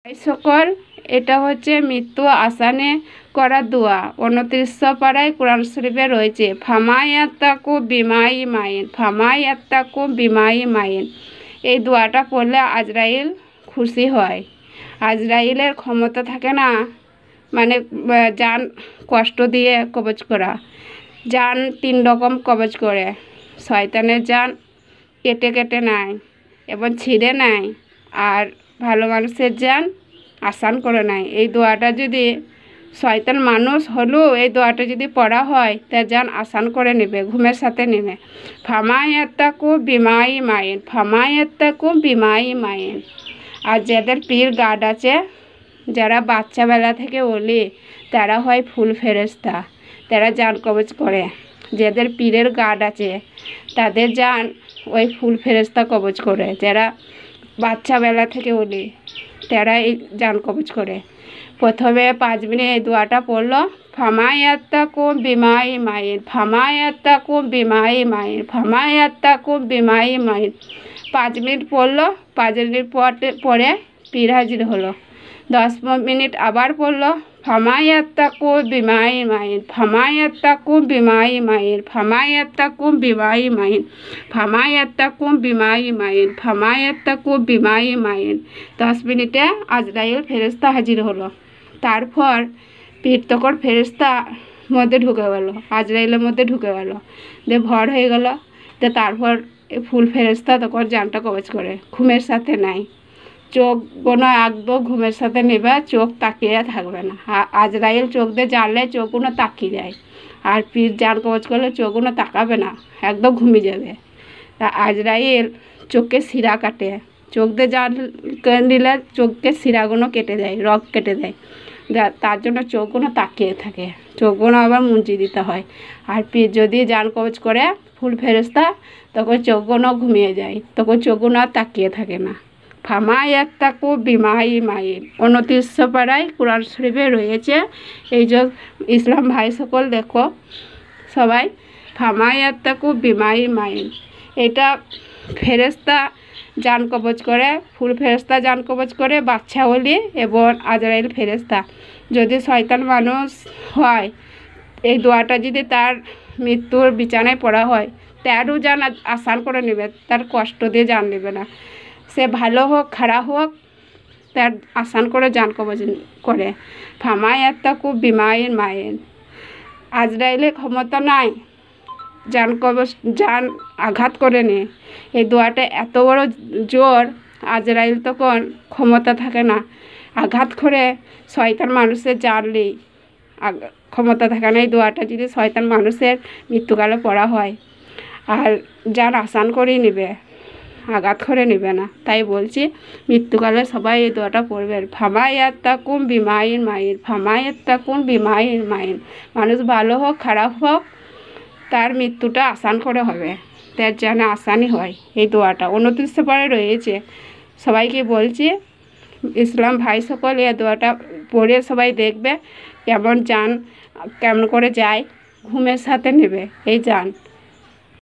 সকল এটা হচ্ছে মৃত্যু আসানে করা দোয়া 29 পারায় কোরআন শরীফে রয়েছে। ফামায়াত্তাকু বিমাই মাইন, ফামায়াত্তাকু বিমাই মাইন। এই দোয়াটা পড়লে আজরাইল খুশি হয়। আজরাইলের ক্ষমতা থাকে না, মানে জান কষ্ট দিয়ে কবজ করা। জান 3 রকম কবজ করে। শয়তানের জান কেটে কেটে নেয় এবং ছিঁড়ে নেয়, আর ভালো মানুষের জান আসান করে নেয়। এই দোয়াটা যদি শয়তান মানুষ হলেও এই দোয়াটা যদি পড়া হয় তার জান আসান করে নেবে, ঘুমের সাথে নেবে। ফামায়াত্তাকু বিমাই মাইন, ফামায়াত্তাকু বিমাই মাইন। আর যাদের পীর গার্ড আছে, যারা বাচ্চাবেলা থেকে ওলি, তারা হয় ফুল ফেরেশতা, তারা জান কবজ করে। যাদের পীরের গার্ড আছে তাদের জান ওই ফুল ফেরেশতা কবজ করে। যারা বাচ্চাবেলা থেকে ওলি তারা এই জান কবজ করে। প্রথমে 5 মিনিট এই দোয়াটা পড়লো, ফামায়াত্তাকু বিমাই মাইন, ফামায়াত্তাকু বিমাই মাইন, ফামায়াত্তাকু বিমাই মাইন। 5 মিনিট পড়লো। 5 মিনিট পরে পীর হাজির হলো। 10 মিনিট আবার পড়লো, ফামায়াত্তাকু বিমাই মাইন, ফামায়াত্তাকু বিমাই মাইন, ফামায়াত্তাকু বিমাই মাইন, ফামায়াত্তাকু বিমাই মাইন, ফামায়াত্তাকু বিমাই মাইন। 10 মিনিটে আজরাইল ফেরেশতা হাজির হলো। তারপর পীর তখন ফেরেশতা মধ্যে ঢুকে গেল, আজরাইলের মধ্যে ঢুকে গেল, দিয়ে ভর হয়ে গেল। তো তারপর ফুল ফেরেশতা তখন জানটা কবজ করে, ঘুমের সাথে নাই। চোখ কোনো একদম ঘুমের সাথে নেবে, চোখ তাকিয়ে থাকবে না। আজরাইল চোখ দিয়ে জানলে চোখগুলো তাকিয়ে যায়, আর পীর জান কবজ করলে চোখগুলো তাকাবে না, একদম ঘুমিয়ে যাবে। তা আজরাইল চোখকে শিরা কাটে, চোখ দিয়ে জান নিলে চোখকে শিরাগুলো কেটে দেয়, রগ কেটে দেয়। তার জন্য চোখগুলো তাকিয়ে থাকে, চোখগুলো আবার মুঞ্জি দিতে হয়। আর পীর যদি জান কবজ করে ফুল ফেরেশতা, তখন চোখগুলো ঘুমিয়ে যায়, তখন চোখগুলো আর তাকিয়ে থাকে না। ফামায়াত্তাকু বিমাই মাইন 29 পারায় কোরআন শরীফে রয়েছে। এই যে ইসলাম ভাই সকল দেখো সবাই, ফামায়াত্তাকু বিমাই মাইন। এটা ফেরেশতা জান কবজ করে, ফুল ফেরেশতা জান কবজ করে, বাচ্চা ওলি এবং আজরাইল ফেরেশতা। যদি শয়তান মানুষ হয়, এই দোয়াটা যদি তার মৃত্যুর বিছানায় পড়া হয়, তারও জান আসান করে নেবে, তার কষ্ট দিয়ে জান নেবে না। সে ভালো হোক খারাপ হোক, তার আসান করে জান কবজ করে। ফামায়াত্তাকু বিমাই মাইন। আজরাইলের ক্ষমতা নাই জান কবজ, জান আঘাত করে নে। এই দোয়াটা এত বড় জোর, আজরাইল তখন ক্ষমতা থাকে না, আঘাত করে শয়তান মানুষের জানলেই ক্ষমতা থাকে না। এই দোয়াটা যদি শয়তান মানুষের মৃত্যুকালে পড়া হয়, আর জান আসান করেই নেবে, আঘাত করে নেবে না। তাই বলছি মৃত্যুকালে সবাই এই দোয়াটা পড়বেন, ফামায়াত্তাকু বিমাই মাইন, ফামায়াত্তাকু বিমাই মাইন। মানুষ ভালো হোক খারাপ হোক, তার মৃত্যুটা আসান করে হবে, তার যেন আসানই হয়। এই দোয়াটা 29 পারায় রয়েছে। সবাইকে বলছি, ইসলাম ভাই সকল এই দোয়াটা পড়ে সবাই দেখবে কেমন জান, কেমন করে যায়, ঘুমের সাথে নেবে এই জান।